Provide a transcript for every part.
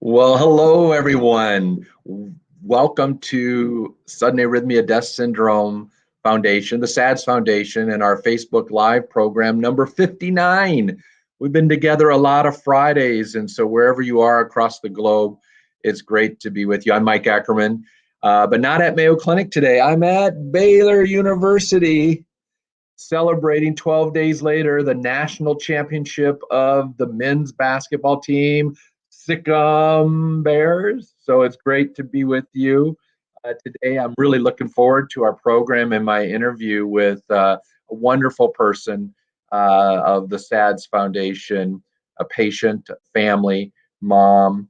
Well, hello, everyone. Welcome to Sudden Arrhythmia Death Syndrome Foundation, the SADS Foundation, and our Facebook Live program number 59. We've been together a lot of Fridays, and so wherever you are across the globe, it's great to be with you. I'm Mike Ackerman, but not at Mayo Clinic today. I'm at Baylor University, celebrating 12 days later the national championship of the men's basketball team, Sikkim Bears. So it's great to be with you today. I'm really looking forward to our program and my interview with a wonderful person of the SADS Foundation, a patient, family, mom,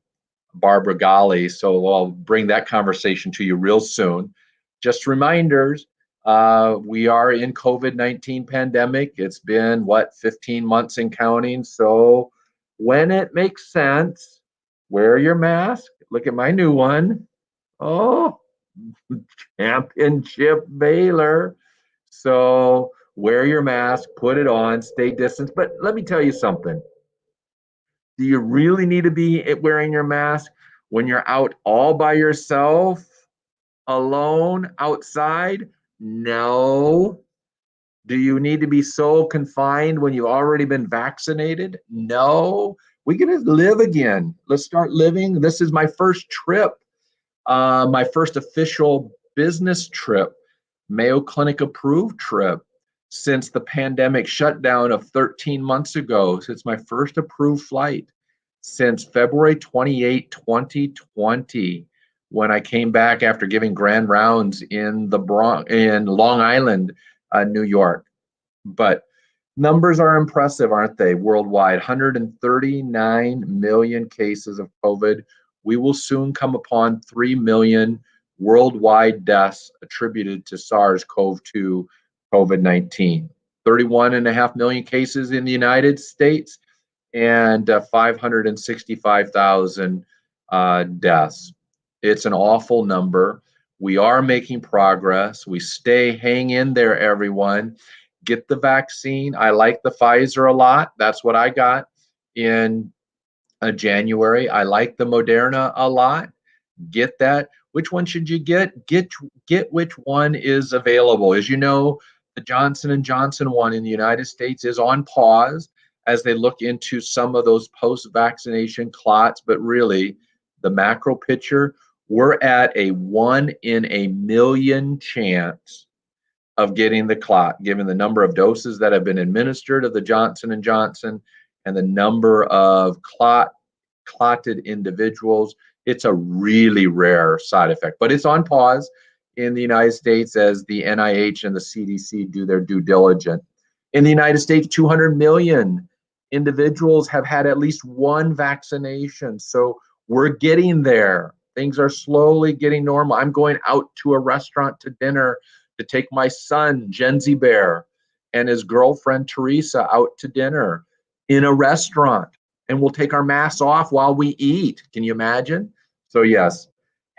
Barbara Gali. So I'll bring that conversation to you real soon. Just reminders, we are in COVID-19 pandemic. It's been, 15 months and counting. So when it makes sense, wear your mask. Look at my new one. Oh, championship Baylor. So wear your mask, put it on, stay distant. But let me tell you something. Do you really need to be wearing your mask when you're out all by yourself, alone, outside? No. Do you need to be so confined when you've already been vaccinated? No. We're going to live again. Let's start living. This is my first trip, my first official business trip, Mayo Clinic approved trip since the pandemic shutdown of 13 months ago. So it's my first approved flight since February 28, 2020, when I came back after giving grand rounds in the Bronx, in Long Island, New York. But numbers are impressive, aren't they? Worldwide, 139 million cases of COVID. We will soon come upon 3 million worldwide deaths attributed to SARS-CoV-2, COVID-19. 31.5 million cases in the United States and 565,000 deaths. It's an awful number. We are making progress. Hang in there, everyone. Get the vaccine. I like the Pfizer a lot. That's what I got in January. I like the Moderna a lot. Get that. Which one should you get? Get which one is available. As you know, the Johnson & Johnson one in the United States is on pause as they look into some of those post-vaccination clots. But really, the macro picture, we're at a 1 in a million chance of getting the clot, given the number of doses that have been administered of the Johnson & Johnson and the number of clotted individuals. It's a really rare side effect, but it's on pause in the United States as the NIH and the CDC do their due diligence. In the United States, 200 million individuals have had at least one vaccination. So we're getting there. Things are slowly getting normal. I'm going out to a restaurant to dinner to take my son, Genzi Bear, and his girlfriend, Teresa, out to dinner in a restaurant. And we'll take our masks off while we eat. Can you imagine? So yes,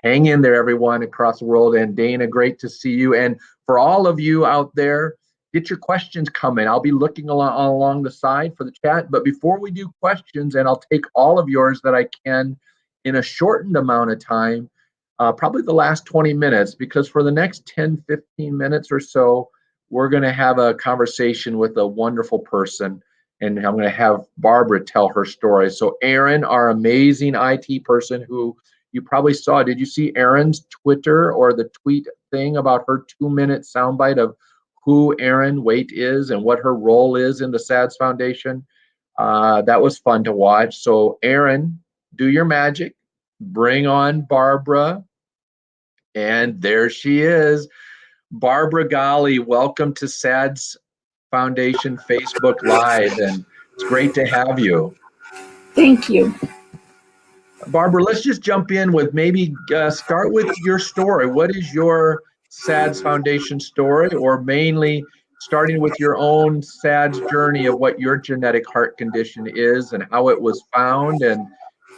hang in there, everyone across the world. And Dana, great to see you. And for all of you out there, get your questions coming. I'll be looking along the side for the chat. But before we do questions, and I'll take all of yours that I can in a shortened amount of time, probably the last 20 minutes, because for the next 10, 15 minutes or so, we're going to have a conversation with a wonderful person. And I'm going to have Barbara tell her story. So Erin, our amazing IT person who you probably saw, did you see Erin's Twitter or the tweet thing about her 2-minute soundbite of who Erin Waite is and what her role is in the SADS Foundation? That was fun to watch. So Erin, do your magic. Bring on Barbara. And there she is. Barbara Gali, welcome to SADS Foundation Facebook Live. And it's great to have you. Thank you. Barbara, let's just jump in with maybe start with your story. What is your SADS Foundation story, or mainly starting with your own SADS journey of what your genetic heart condition is and how it was found,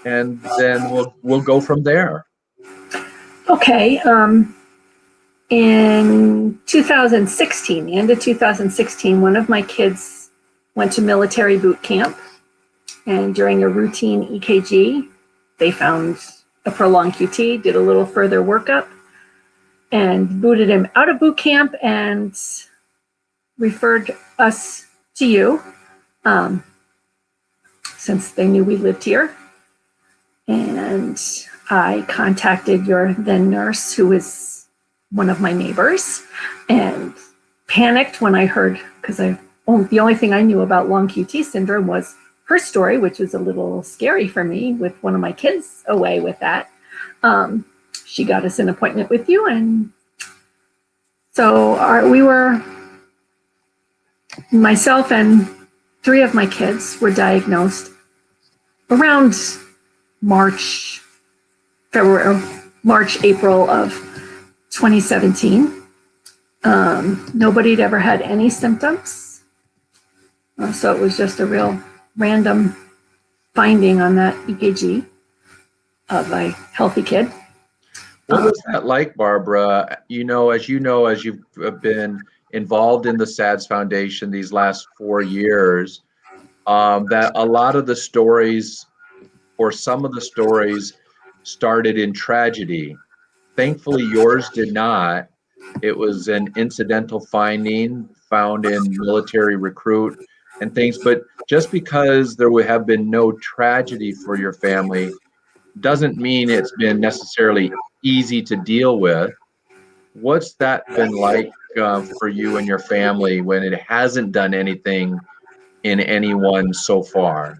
and then we'll go from there. Okay. In 2016, the end of 2016, one of my kids went to military boot camp, and during a routine EKG, they found a prolonged QT, did a little further workup, and booted him out of boot camp and referred us to you, since they knew we lived here. And I contacted your then nurse, who is one of my neighbors, and panicked when I heard, because the only thing I knew about long QT syndrome was her story, which was a little scary for me with one of my kids away with that. She got us an appointment with you, and so myself and 3 of my kids were diagnosed around March, April of 2017. Nobody had ever had any symptoms. So it was just a real random finding on that EKG of a healthy kid. What was that like, Barbara? As you've been involved in the SADS Foundation these last 4 years, that a lot of the stories, or some of the stories, started in tragedy. Thankfully, yours did not. It was an incidental finding found in military recruit and things. But just because there would have been no tragedy for your family doesn't mean it's been necessarily easy to deal with. What's that been like for you and your family when it hasn't done anything in anyone so far?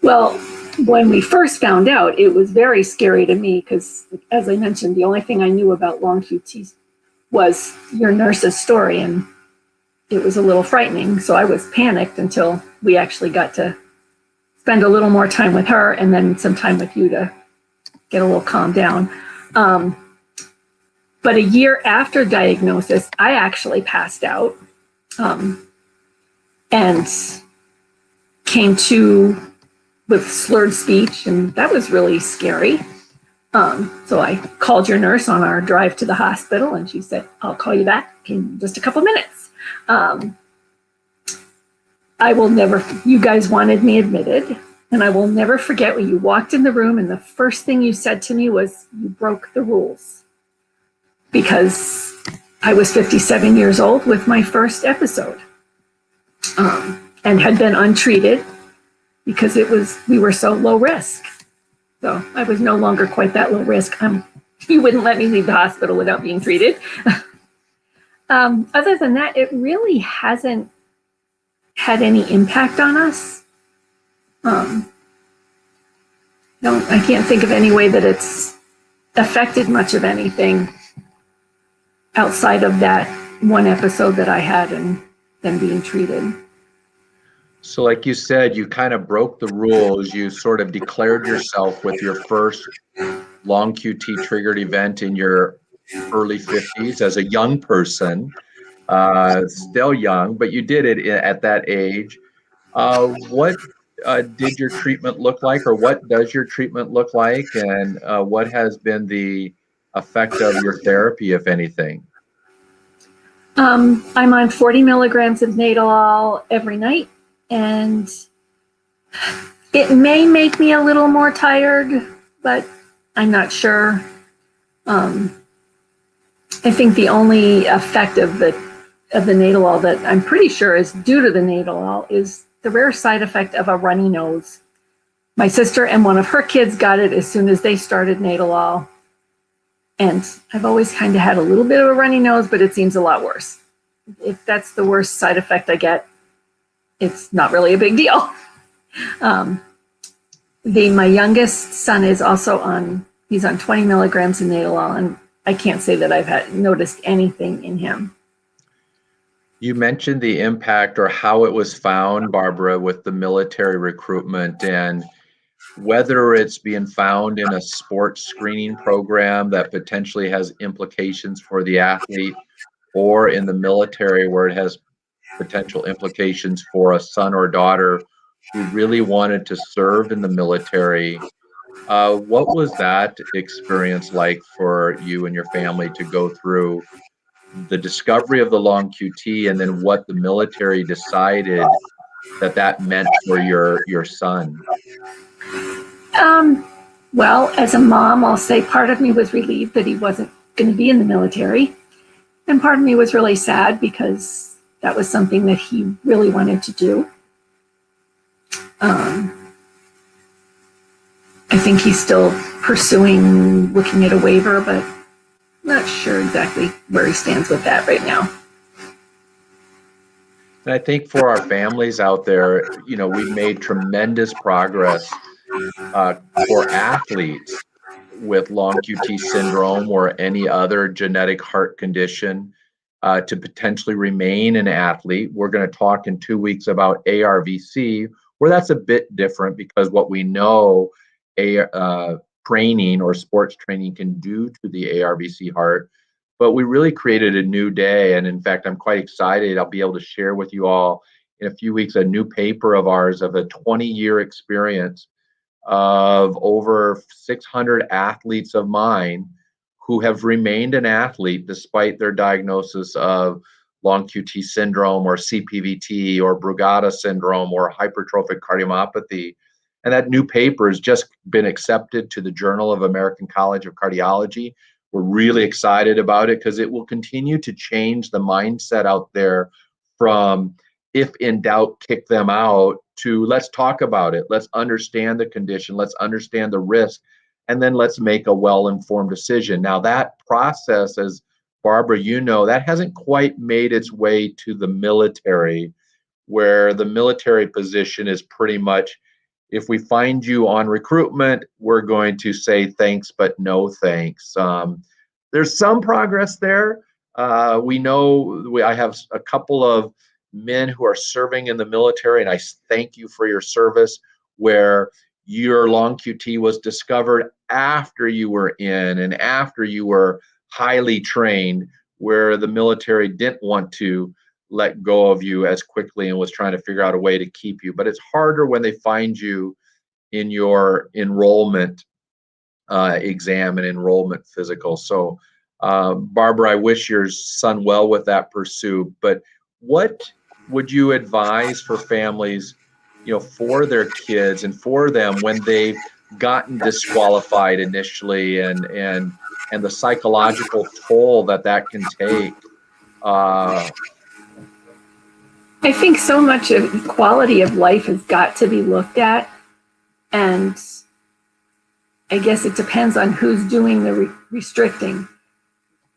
Well, when we first found out, it was very scary to me because, as I mentioned, the only thing I knew about long QT was your nurse's story, and it was a little frightening. So I was panicked until we actually got to spend a little more time with her and then some time with you to get a little calmed down. But a year after diagnosis, I actually passed out and came to with slurred speech, and that was really scary. So I called your nurse on our drive to the hospital, and she said, "I'll call you back in just a couple minutes." You guys wanted me admitted, and I will never forget when you walked in the room and the first thing you said to me was, "You broke the rules," because I was 57 years old with my first episode, and had been untreated because we were so low risk. So I was no longer quite that low risk. You wouldn't let me leave the hospital without being treated. Other than that, it really hasn't had any impact on us. I can't think of any way that it's affected much of anything outside of that one episode that I had and then being treated. So like you said, you kind of broke the rules. You sort of declared yourself with your first long QT triggered event in your early 50s as a young person, still young, but you did it at that age. What did your treatment look like, or what does your treatment look like, and what has been the effect of your therapy, if anything? I'm on 40 milligrams of Nadolol every night, and it may make me a little more tired, but I'm not sure. I think the only effect of the Nadolol that I'm pretty sure is due to the Nadolol is the rare side effect of a runny nose. My sister and one of her kids got it as soon as they started Nadolol. And I've always kind of had a little bit of a runny nose, but it seems a lot worse. If that's the worst side effect I get, it's not really a big deal. My youngest son is also he's on 20 milligrams of Nadolol, and I can't say that I've noticed anything in him. You mentioned the impact or how it was found, Barbara, with the military recruitment, and whether it's being found in a sports screening program that potentially has implications for the athlete, or in the military where it has potential implications for a son or daughter who really wanted to serve in the military. What was that experience like for you and your family to go through the discovery of the long QT and then what the military decided that meant for your son? Well, as a mom, I'll say part of me was relieved that he wasn't going to be in the military. And part of me was really sad because that was something that he really wanted to do. I think he's still pursuing looking at a waiver, but not sure exactly where he stands with that right now. And I think for our families out there, we've made tremendous progress for athletes with long QT syndrome or any other genetic heart condition to potentially remain an athlete. We're going to talk in 2 weeks about ARVC, where that's a bit different because what we know training or sports training can do to the ARVC heart. But we really created a new day. And in fact, I'm quite excited. I'll be able to share with you all in a few weeks a new paper of ours of a 20-year experience of over 600 athletes of mine who have remained an athlete despite their diagnosis of long QT syndrome or CPVT or Brugada syndrome or hypertrophic cardiomyopathy. And that new paper has just been accepted to the Journal of American College of Cardiology. We're really excited about it because it will continue to change the mindset out there from if in doubt, kick them out to let's talk about it. Let's understand the condition. Let's understand the risk. And then let's make a well-informed decision. Now that process, as Barbara, that hasn't quite made its way to the military, where the military position is pretty much, if we find you on recruitment, we're going to say thanks, but no thanks. There's some progress there. I have a couple of men who are serving in the military, and I thank you for your service, where your long QT was discovered after you were in and after you were highly trained, where the military didn't want to let go of you as quickly and was trying to figure out a way to keep you. But it's harder when they find you in your enrollment exam and enrollment physical. So, Barbara, I wish your son well with that pursuit. But what would you advise for families, for their kids and for them when they've gotten disqualified initially, and the psychological toll that can take? I think so much of quality of life has got to be looked at, and I guess it depends on who's doing the restricting.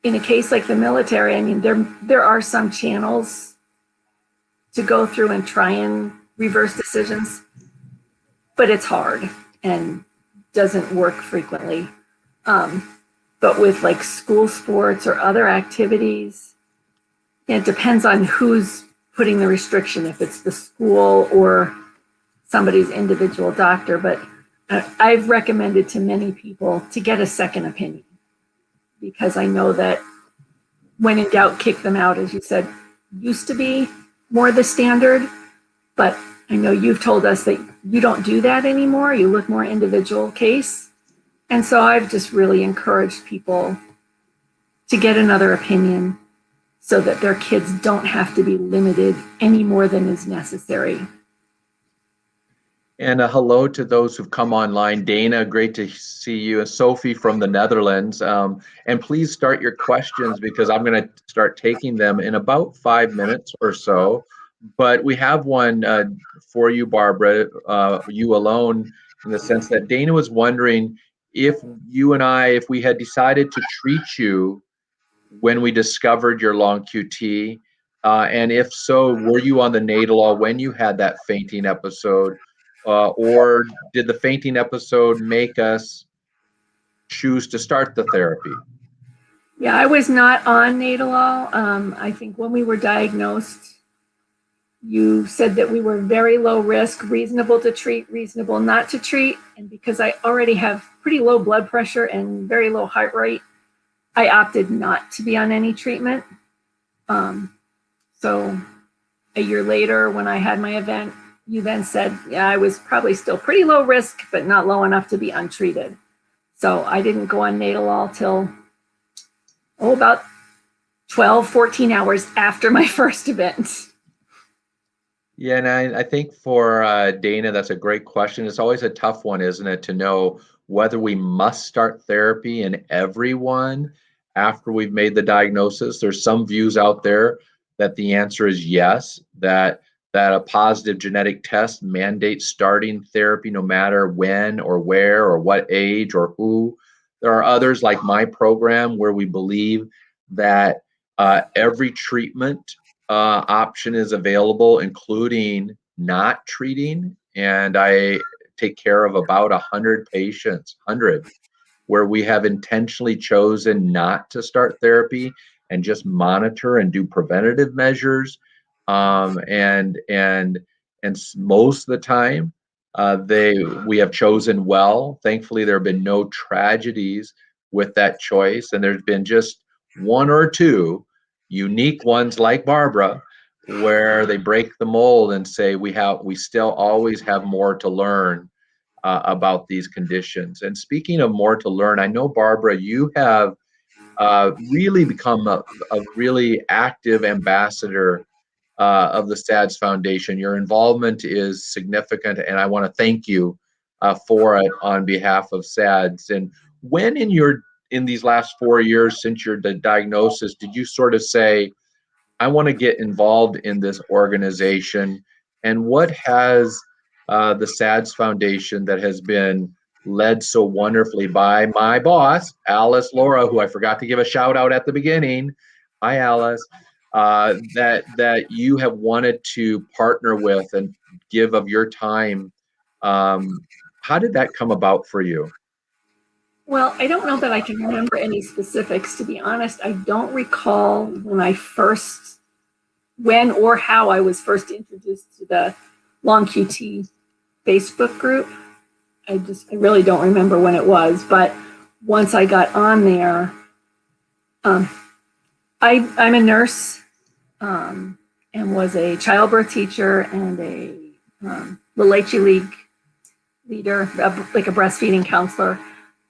In a case like the military, I mean, there are some channels to go through and try and reverse decisions, but it's hard and doesn't work frequently. But with like school sports or other activities, it depends on who's putting the restriction, if it's the school or somebody's individual doctor. But I've recommended to many people to get a second opinion, because I know that when in doubt, kick them out, as you said, used to be more the standard. But I know you've told us that you don't do that anymore. You look more individual case. And so I've just really encouraged people to get another opinion so that their kids don't have to be limited any more than is necessary. And a hello to those who've come online. Dana, great to see you. And Sophie from the Netherlands. And please start your questions, because I'm going to start taking them in about 5 minutes or so. But we have one for you, Barbara, you alone, in the sense that Dana was wondering if you and I, if we had decided to treat you when we discovered your long QT, and if so, were you on the Nadolol when you had that fainting episode? Or did the fainting episode make us choose to start the therapy? Yeah, I was not on Nadolol. I think when we were diagnosed, you said that we were very low risk, reasonable to treat, reasonable not to treat. And because I already have pretty low blood pressure and very low heart rate, I opted not to be on any treatment. So a year later, when I had my event, you then said, yeah, I was probably still pretty low risk, but not low enough to be untreated. So I didn't go on Nadolol till, about 12, 14 hours after my first event. Yeah, and I think for Dana, that's a great question. It's always a tough one, isn't it, to know whether we must start therapy in everyone after we've made the diagnosis. There's some views out there that the answer is yes, that a positive genetic test mandates starting therapy no matter when or where or what age or who. There are others like my program where we believe that every treatment option is available, including not treating. And I take care of about 100 patients, 100, where we have intentionally chosen not to start therapy and just monitor and do preventative measures. And most of the time, we have chosen well. Thankfully, there have been no tragedies with that choice, and there's been just one or two unique ones like Barbara, where they break the mold and say we still always have more to learn about these conditions. And speaking of more to learn, I know, Barbara, you have really become a really active ambassador of the SADS Foundation. Your involvement is significant, and I want to thank you for it on behalf of SADS. And when in these last 4 years since your diagnosis, did you sort of say, I want to get involved in this organization? And what has the SADS Foundation, that has been led so wonderfully by my boss, Alice Laura, who I forgot to give a shout out at the beginning. Hi, Alice. That you have wanted to partner with and give of your time. How did that come about for you? Well, I don't know that I can remember any specifics, to be honest. I don't recall when or how I was first introduced to the Long QT Facebook group. I really don't remember when it was, but once I got on there, um, I'm a nurse, and was a childbirth teacher and a La Leche League leader, like a breastfeeding counselor.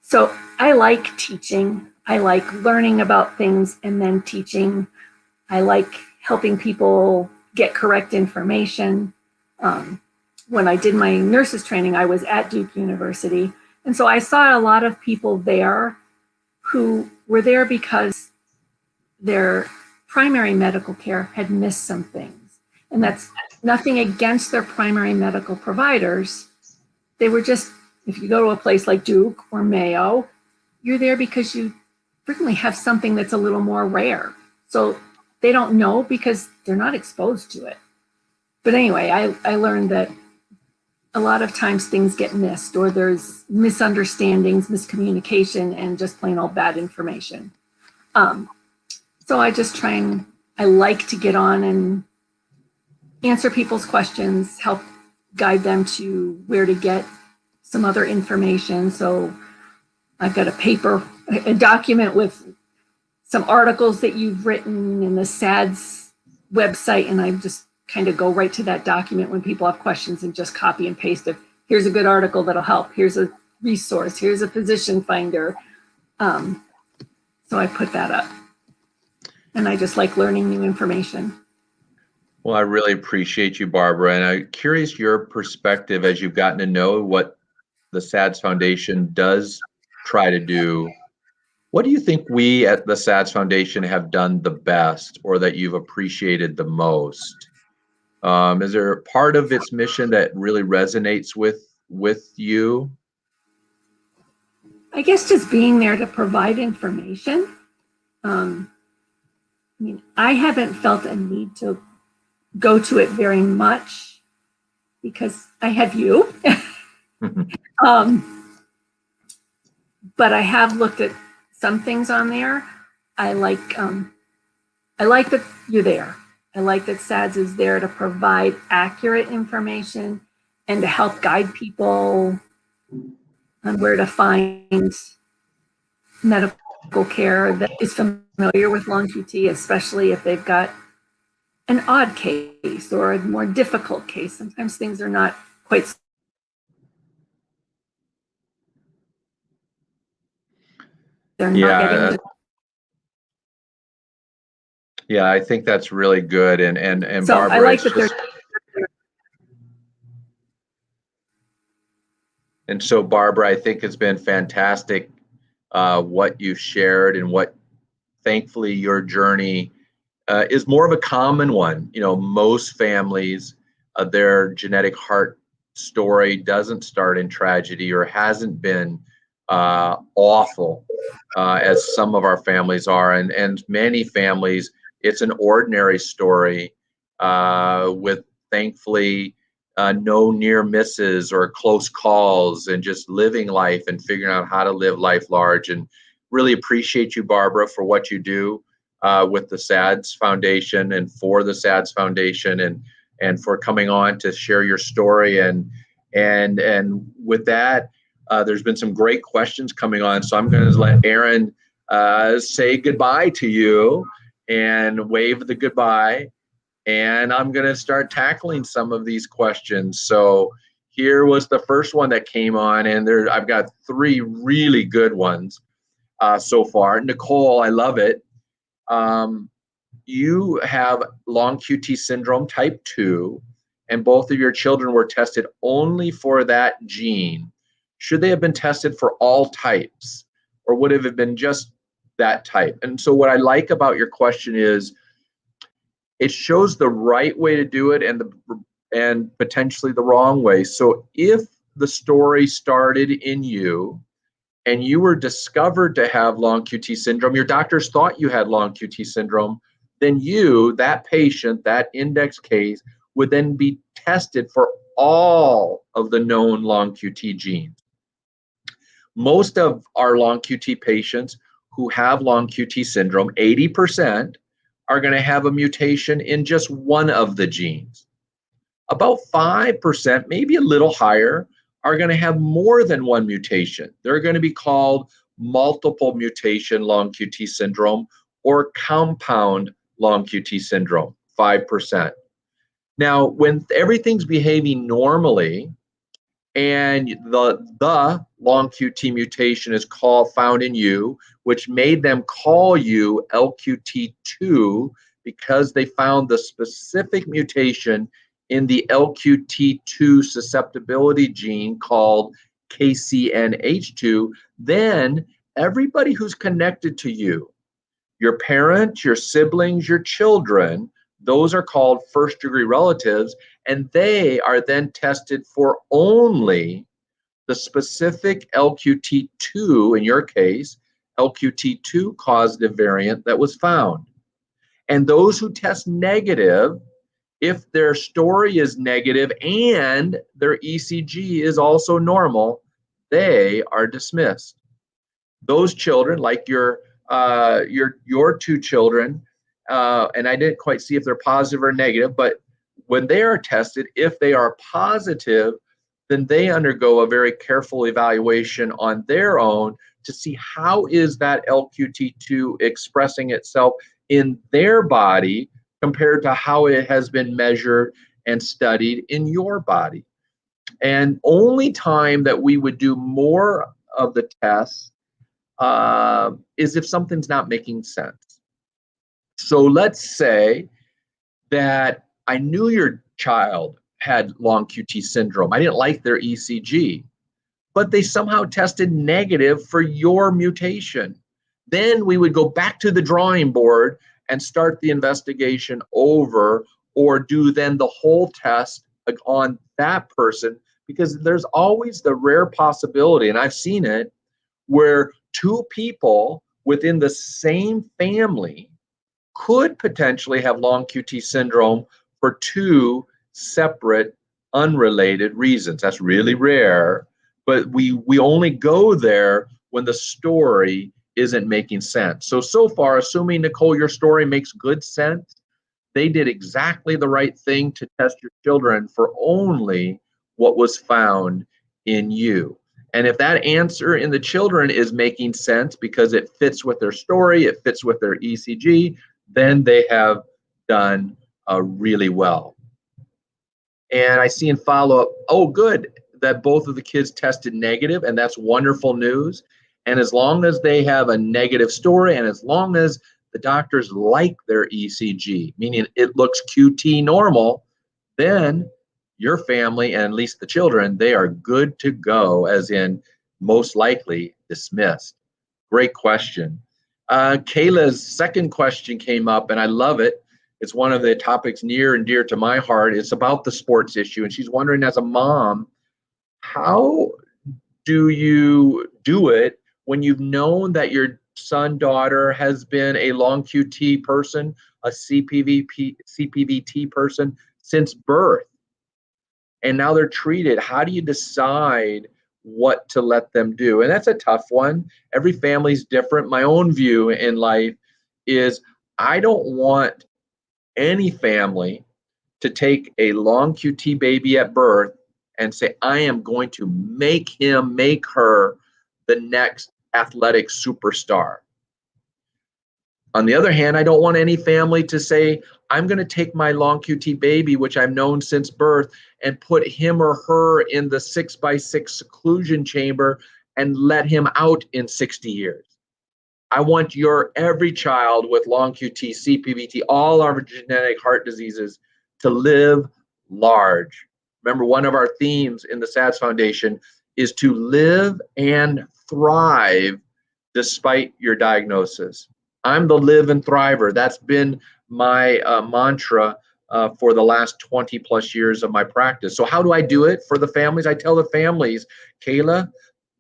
So I like teaching. I like learning about things and then teaching. I like helping people get correct information. When I did my nurses training, I was at Duke University. And so I saw a lot of people there who were there because their primary medical care had missed some things. And that's nothing against their primary medical providers. They were just, if you go to a place like Duke or Mayo, you're there because you frequently have something that's a little more rare. So they don't know because they're not exposed to it. But anyway, I learned that a lot of times things get missed, or there's misunderstandings, miscommunication, and just plain old bad information. So I like to get on and answer people's questions, help guide them to where to get some other information. So I've got a document with some articles that you've written in the SADS website, and I just kind of go right to that document when people have questions and just copy and paste it. Here's a good article that'll help. Here's a resource. Here's a physician finder. So I put that up, and I just like learning new information. Well, I really appreciate you, Barbara, and I'm curious your perspective as you've gotten to know what the SADS Foundation does try to do. What do you think we at the SADS Foundation have done the best, or that you've appreciated the most? Is there a part of its mission that really resonates with you? I guess just being there to provide information. I haven't felt a need to go to it very much because I have you. But I have looked at some things on there. I like that you're there. I like that SADS is there to provide accurate information and to help guide people on where to find medical care that is familiar with long QT, especially if they've got an odd case or a more difficult case. Sometimes things are not quite. They're not getting the. Yeah, I think that's really good. And So Barbara, I like it's that they're just And so, Barbara, I think it's been fantastic what you've shared and what, thankfully, your journey is more of a common one. You know, most families, their genetic heart story doesn't start in tragedy or hasn't been awful as some of our families are. And many families, it's an ordinary story with, thankfully, no near misses or close calls, and just living life and figuring out how to live life large. And really appreciate you, Barbara, for what you do with the SADS Foundation and for the SADS Foundation, and for coming on to share your story. And with that, there's been some great questions coming on, so I'm going to let Aaron say goodbye to you and wave the goodbye. And I'm going to start tackling some of these questions. So here was the first one that came on, and I've got three really good ones so far. Nicole, I love it. You have long QT syndrome type 2, and both of your children were tested only for that gene. Should they have been tested for all types, or would it have been just that type? And so what I like about your question is it shows the right way to do it and potentially the wrong way. So if the story started in you and you were discovered to have long QT syndrome, your doctors thought you had long QT syndrome, then you, that patient, that index case, would then be tested for all of the known long QT genes. Most of our long QT patients who have long QT syndrome, 80%, are going to have a mutation in just one of the genes. About 5%, maybe a little higher, are going to have more than one mutation. They're going to be called multiple mutation long QT syndrome or compound long QT syndrome, 5%. Now, when everything's behaving normally and the long QT mutation is found in you, which made them call you LQT2 because they found the specific mutation in the LQT2 susceptibility gene called KCNH2, then everybody who's connected to you, your parents, your siblings, your children, those are called first-degree relatives, and they are then tested for only the specific LQT2, in your case, LQT2 causative variant that was found. And those who test negative, if their story is negative and their ECG is also normal, they are dismissed. Those children, like your two children, and I didn't quite see if they're positive or negative, but when they are tested, if they are positive, then they undergo a very careful evaluation on their own to see how is that LQT2 expressing itself in their body compared to how it has been measured and studied in your body. And only time that we would do more of the tests is if something's not making sense. So let's say that I knew your child had long QT syndrome. I didn't like their ECG, but they somehow tested negative for your mutation. Then we would go back to the drawing board and start the investigation over, or do then the whole test on that person, because there's always the rare possibility, and I've seen it, where two people within the same family could potentially have long QT syndrome for two separate, unrelated reasons. That's really rare, but we only go there when the story isn't making sense. So far, assuming, Nicole, your story makes good sense, they did exactly the right thing to test your children for only what was found in you. And if that answer in the children is making sense because it fits with their story, it fits with their ECG, then they have done really well. And I see in follow-up, oh, good, that both of the kids tested negative, and that's wonderful news. And as long as they have a negative story, and as long as the doctors like their ECG, meaning it looks QT normal, then your family, and at least the children, they are good to go, as in most likely dismissed. Great question. Kayla's second question came up, and I love it. It's one of the topics near and dear to my heart. It's about the sports issue, and she's wondering, as a mom, how do you do it when you've known that your son, daughter has been a long QT person, a CPVT person since birth, and now they're treated? How do you decide what to let them do? And that's a tough one. Every family's different. My own view in life is I don't want any family to take a long QT baby at birth and say, I am going to make him, make her the next athletic superstar. On the other hand, I don't want any family to say, I'm going to take my long QT baby, which I've known since birth, and put him or her in the 6x6 seclusion chamber and let him out in 60 years. I want every child with long QT, CPVT, all our genetic heart diseases to live large. Remember, one of our themes in the SADS Foundation is to live and thrive despite your diagnosis. I'm the live and thriver. That's been my mantra for the last 20 plus years of my practice. So how do I do it for the families? I tell the families, Kayla,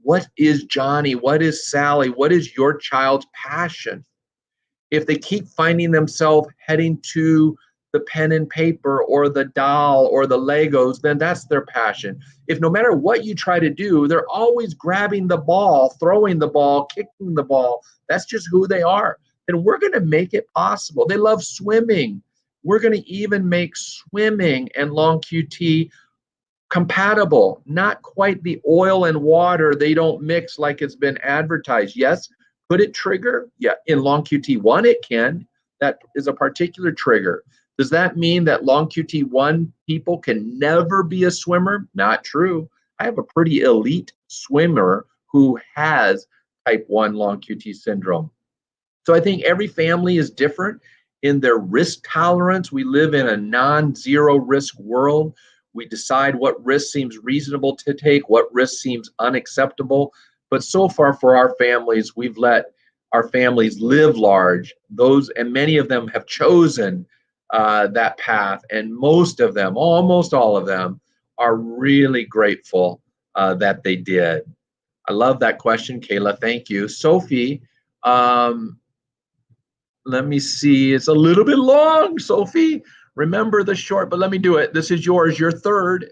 what is Johnny? What is Sally? What is your child's passion? If they keep finding themselves heading to the pen and paper or the doll or the Legos, then that's their passion. If no matter what you try to do, they're always grabbing the ball, throwing the ball, kicking the ball, that's just who they are, then we're going to make it possible. They love swimming. We're going to even make swimming and long QT compatible, not quite the oil and water they don't mix like it's been advertised. Yes, could it trigger? Yeah, in long QT1 it can. That is a particular trigger. Does that mean that long QT1 people can never be a swimmer? Not true. I have a pretty elite swimmer who has type 1 long QT syndrome. So I think every family is different in their risk tolerance. We live in a non-zero risk world. We decide what risk seems reasonable to take, what risk seems unacceptable. But so far for our families, we've let our families live large. Those, and many of them have chosen that path. And most of them, almost all of them, are really grateful that they did. I love that question, Kayla. Thank you. Sophie, let me see. It's a little bit long, Sophie. Remember the short, but let me do it. This is yours, your third.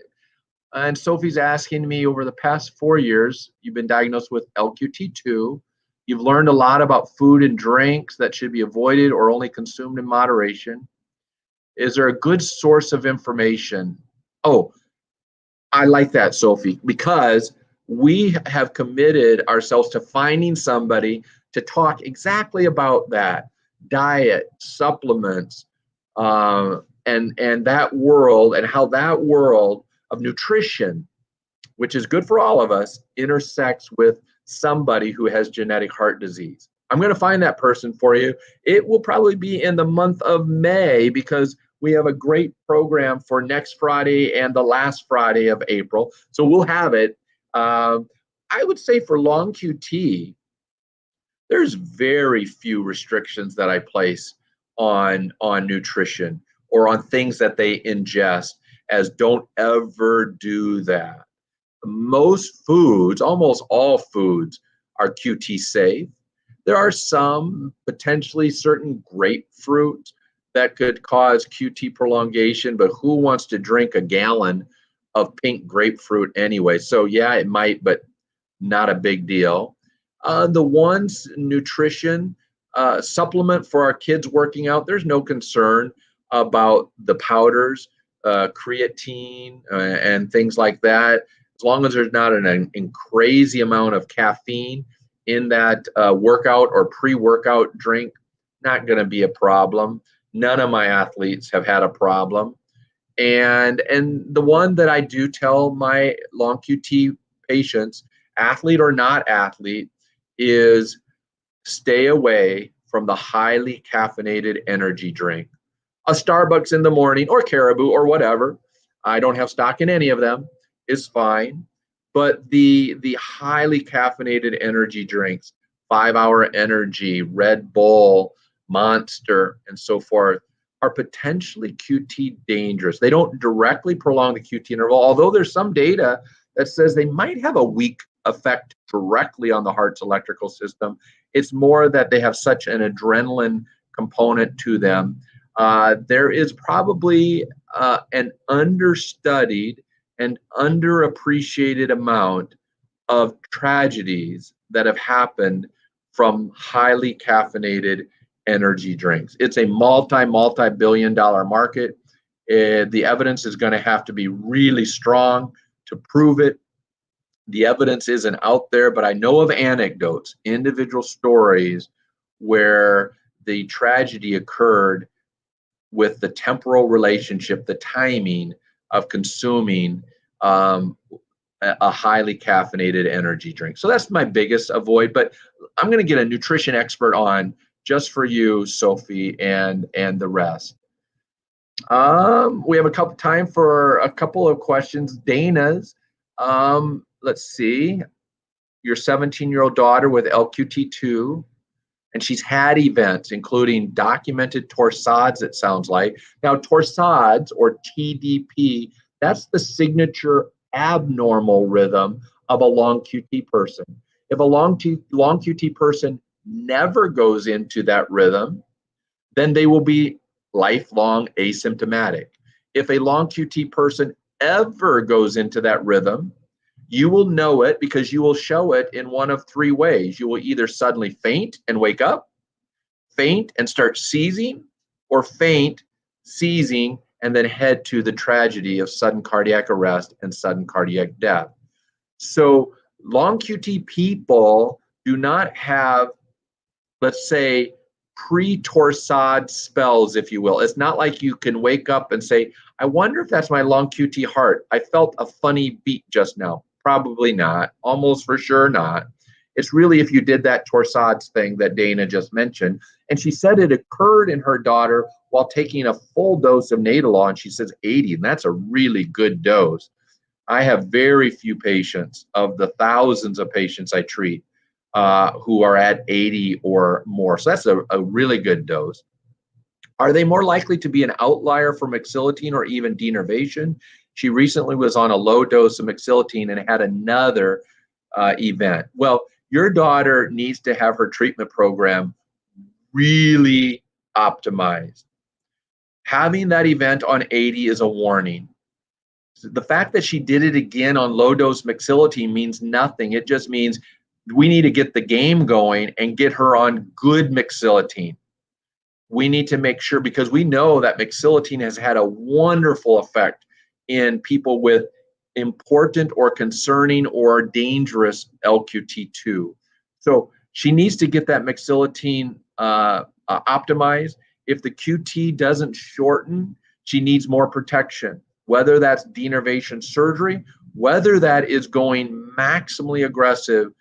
And Sophie's asking me, over the past 4 years, you've been diagnosed with LQT2. You've learned a lot about food and drinks that should be avoided or only consumed in moderation. Is there a good source of information? Oh, I like that, Sophie, because we have committed ourselves to finding somebody to talk exactly about that. Diet, supplements, and that world, and how that world of nutrition, which is good for all of us, intersects with somebody who has genetic heart disease. I'm going to find that person for you. It will probably be in the month of May, because we have a great program for next Friday and the last Friday of April. So we'll have it. I would say for long QT, there's very few restrictions that I place on nutrition or on things that they ingest, as don't ever do that. Most foods, almost all foods, are QT safe. There are some, potentially certain grapefruit, that could cause QT prolongation, but who wants to drink a gallon of pink grapefruit anyway? So yeah, it might, but not a big deal. The ones, nutrition, supplement for our kids working out, there's no concern about the powders, creatine, and things like that. As long as there's not an crazy amount of caffeine in that workout or pre-workout drink, not going to be a problem. None of my athletes have had a problem. And the one that I do tell my long QT patients, athlete or not athlete, is stay away from the highly caffeinated energy drink. A Starbucks in the morning, or Caribou, or whatever. I don't have stock in any of them, is fine. But the highly caffeinated energy drinks, 5 Hour Energy, Red Bull, Monster, and so forth, are potentially QT dangerous. They don't directly prolong the QT interval, although there's some data that says they might have a weak effect directly on the heart's electrical system. It's more that they have such an adrenaline component to them. There is probably an understudied and underappreciated amount of tragedies that have happened from highly caffeinated energy drinks. It's a multi billion dollar market. The evidence is going to have to be really strong to prove it. The evidence isn't out there, but I know of anecdotes, individual stories where the tragedy occurred with the temporal relationship, the timing of consuming a highly caffeinated energy drink. So that's my biggest avoid. But I'm going to get a nutrition expert on just for you, Sophie, and the rest. We have time for a couple of questions. Dana's. Let's see. Your 17-year-old daughter with LQT2, and she's had events, including documented torsades, it sounds like. Now, torsades, or TDP, that's the signature abnormal rhythm of a long QT person. If a long QT person never goes into that rhythm, then they will be lifelong asymptomatic. If a long QT person ever goes into that rhythm, you will know it because you will show it in one of three ways. You will either suddenly faint and wake up, faint and start seizing, or faint, seizing, and then head to the tragedy of sudden cardiac arrest and sudden cardiac death. So long QT people do not have, let's say, pre-torsade spells, if you will. It's not like you can wake up and say, I wonder if that's my long QT heart. I felt a funny beat just now. Probably not. Almost for sure not. It's really if you did that torsades thing that Dana just mentioned. And she said it occurred in her daughter while taking a full dose of Nadolol, and she says 80, and that's a really good dose. I have very few patients of the thousands of patients I treat who are at 80 or more. So that's a really good dose. Are they more likely to be an outlier for mexilotine or even denervation? She recently was on a low dose of mexilotine and had another event. Well, your daughter needs to have her treatment program really optimized. Having that event on 80 is a warning. The fact that she did it again on low dose mexilotine means nothing. It just means we need to get the game going and get her on good mexilotine. We need to make sure, because we know that mexilotine has had a wonderful effect in people with important or concerning or dangerous LQT2. So she needs to get that mexilotine optimized. If the QT doesn't shorten, she needs more protection, whether that's denervation surgery, whether that is going maximally aggressive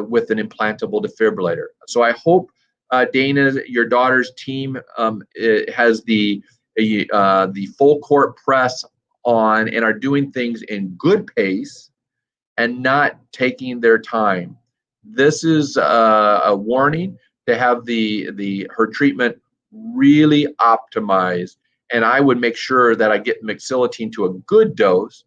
with an implantable defibrillator. So I hope Dana, your daughter's team has the full court press on and are doing things in good pace and not taking their time. This is a warning to have her treatment really optimized, and I would make sure that I get mexilotine to a good dose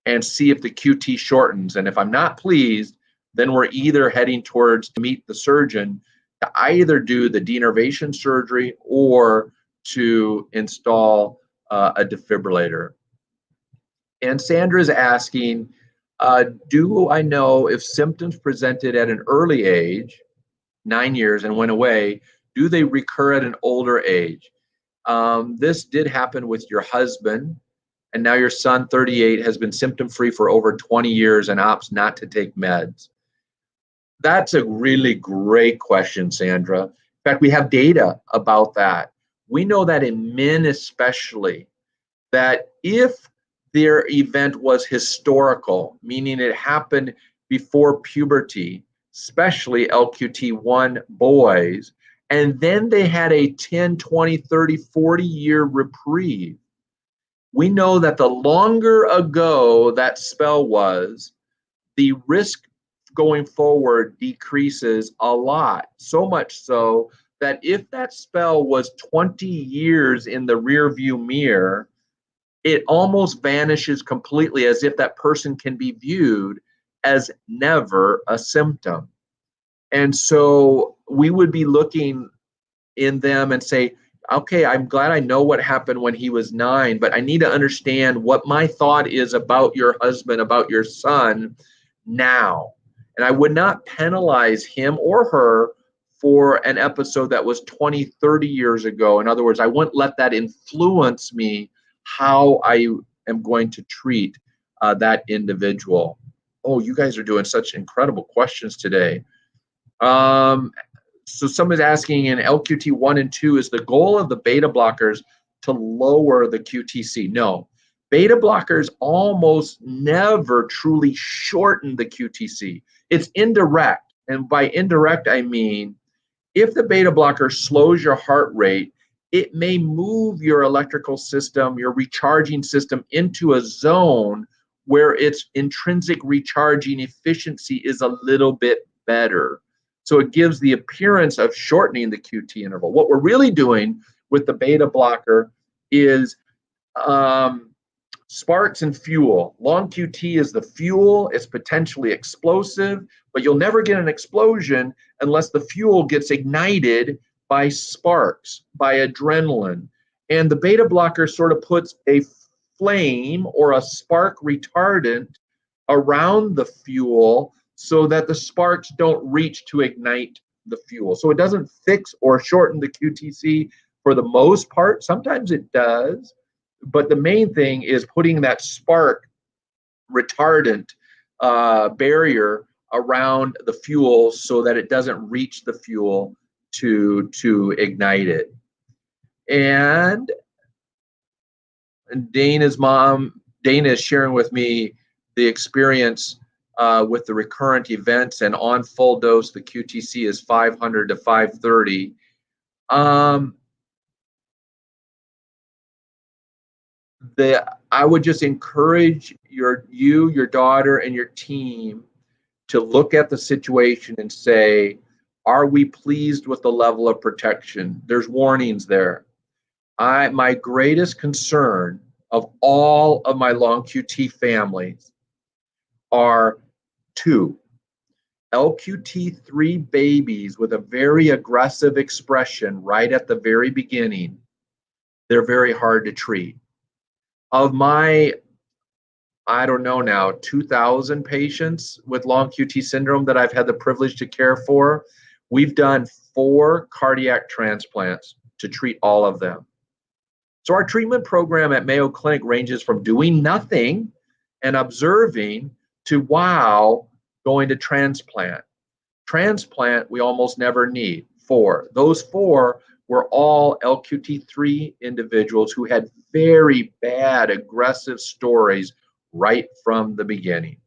and see if the QT shortens. And if I'm not pleased, then we're either heading towards to meet the surgeon to either do the denervation surgery or to install a defibrillator. And Sandra's asking, do I know if symptoms presented at an early age, 9 years, and went away, do they recur at an older age? This did happen with your husband, and now your son, 38, has been symptom-free for over 20 years and opts not to take meds. That's a really great question, Sandra. In fact, we have data about that. We know that in men especially, that if their event was historical, meaning it happened before puberty, especially LQT1 boys, and then they had a 10, 20, 30, 40-year reprieve, We know that the longer ago that spell was, the risk going forward decreases a lot. So much so that if that spell was 20 years in the rear view mirror, it almost vanishes completely, as if that person can be viewed as never a symptom. And so we would be looking in them and say, okay, I'm glad I know what happened when he was 9, but I need to understand what my thought is about your husband, about your son now. And I would not penalize him or her for an episode that was 20, 30 years ago. In other words, I wouldn't let that influence me how I am going to treat that individual. Oh, you guys are doing such incredible questions today. So someone's asking in LQT 1 and 2, is the goal of the beta blockers to lower the QTC? No. Beta blockers almost never truly shorten the QTC. It's indirect. And by indirect, I mean, if the beta blocker slows your heart rate, it may move your electrical system, your recharging system, into a zone where its intrinsic recharging efficiency is a little bit better. So it gives the appearance of shortening the QT interval. What we're really doing with the beta blocker is sparks and fuel. Long QT is the fuel. It's potentially explosive, but you'll never get an explosion unless the fuel gets ignited by sparks, by adrenaline. And the beta blocker sort of puts a flame or a spark retardant around the fuel so that the sparks don't reach to ignite the fuel. So it doesn't fix or shorten the QTC for the most part. Sometimes it does, but the main thing is putting that spark retardant barrier around the fuel so that it doesn't reach the fuel to ignite it. And Dana's mom, Dana is sharing with me the experience with the recurrent events, and on full dose, the QTC is 500 to 530. I would just encourage your daughter, and your team to look at the situation and say, are we pleased with the level of protection? There's warnings there. My greatest concern of all of my long QT families are 2. LQT3 babies with a very aggressive expression right at the very beginning. They're very hard to treat. Of my, I don't know now, 2,000 patients with long QT syndrome that I've had the privilege to care for, we've done 4 cardiac transplants to treat all of them. So our treatment program at Mayo Clinic ranges from doing nothing and observing to, wow, going to transplant. Transplant, we almost never need. 4. Those 4 were all LQT3 individuals who had very bad, aggressive stories right from the beginning.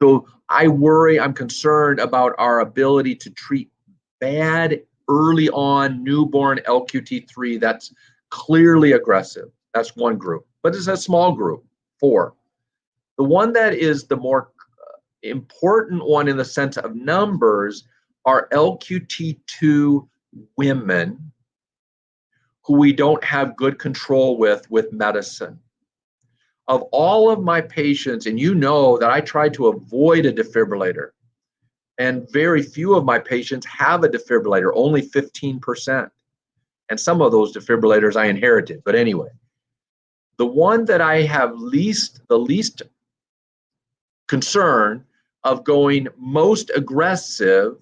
So I'm concerned about our ability to treat bad, early on newborn LQT3 that's clearly aggressive. That's one group, but it's a small group, 4. The one that is the more important one in the sense of numbers are LQT2 women who we don't have good control with medicine. Of all of my patients, and you know that I try to avoid a defibrillator, and very few of my patients have a defibrillator, only 15%. And some of those defibrillators I inherited, but anyway. The one that I have the least concern of going most aggressive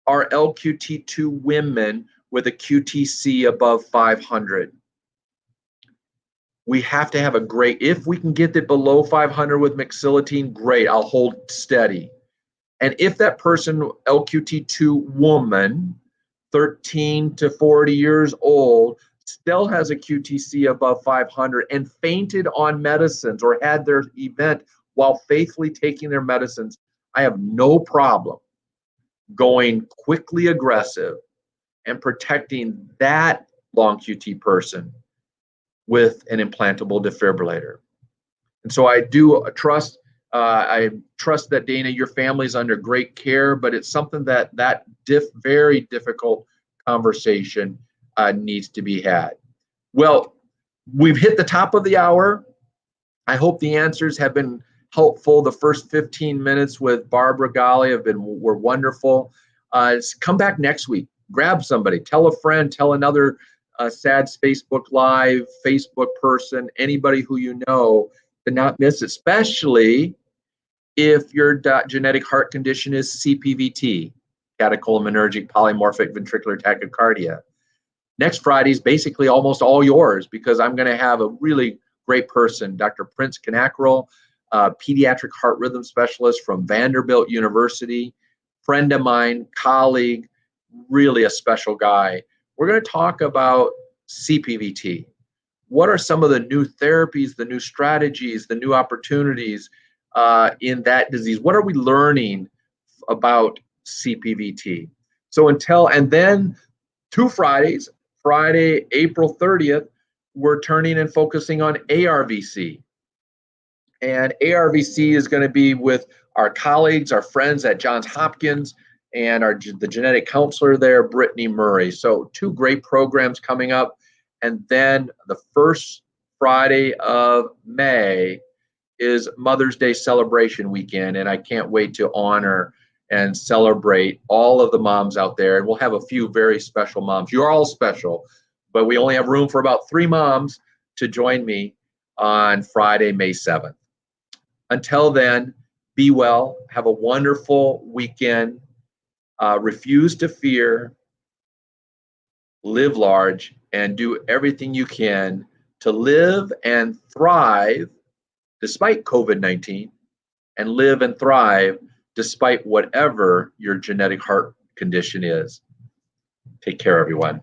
are LQT2 women with a QTC above 500. We have to have if we can get it below 500 with McSillatine, great, I'll hold steady. And if that person, LQT2 woman, 13 to 40 years old, still has a QTC above 500 and fainted on medicines or had their event while faithfully taking their medicines, I have no problem going quickly aggressive and protecting that long QT person with an implantable defibrillator. And so I do trust, I trust that, Dana, your family's under great care, but it's something that very difficult conversation needs to be had. Well, we've hit the top of the hour. I hope the answers have been helpful. The first 15 minutes with Barbara Golly were wonderful. Come back next week. Grab somebody, tell a friend, tell another SADS Facebook Live, Facebook person, anybody who you know, to not miss, especially if your genetic heart condition is CPVT, catecholaminergic polymorphic ventricular tachycardia. Next Friday is basically almost all yours, because I'm going to have a really great person, Dr. Prince Knackrell, pediatric heart rhythm specialist from Vanderbilt University, friend of mine, colleague, really a special guy. We're going to talk about CPVT. What are some of the new therapies, the new strategies, the new opportunities in that disease? What are we learning about CPVT? So and then 2 Fridays, Friday, April 30th, we're turning and focusing on ARVC. And ARVC is going to be with our colleagues, our friends at Johns Hopkins, and the genetic counselor there, Brittany Murray. So 2 great programs coming up. And then the first Friday of May is Mother's Day celebration weekend. And I can't wait to honor and celebrate all of the moms out there. And we'll have a few very special moms. You're all special, but we only have room for about 3 moms to join me on Friday, May 7th. Until then, be well, have a wonderful weekend, refuse to fear, live large, and do everything you can to live and thrive despite COVID-19, and live and thrive despite whatever your genetic heart condition is. Take care, everyone.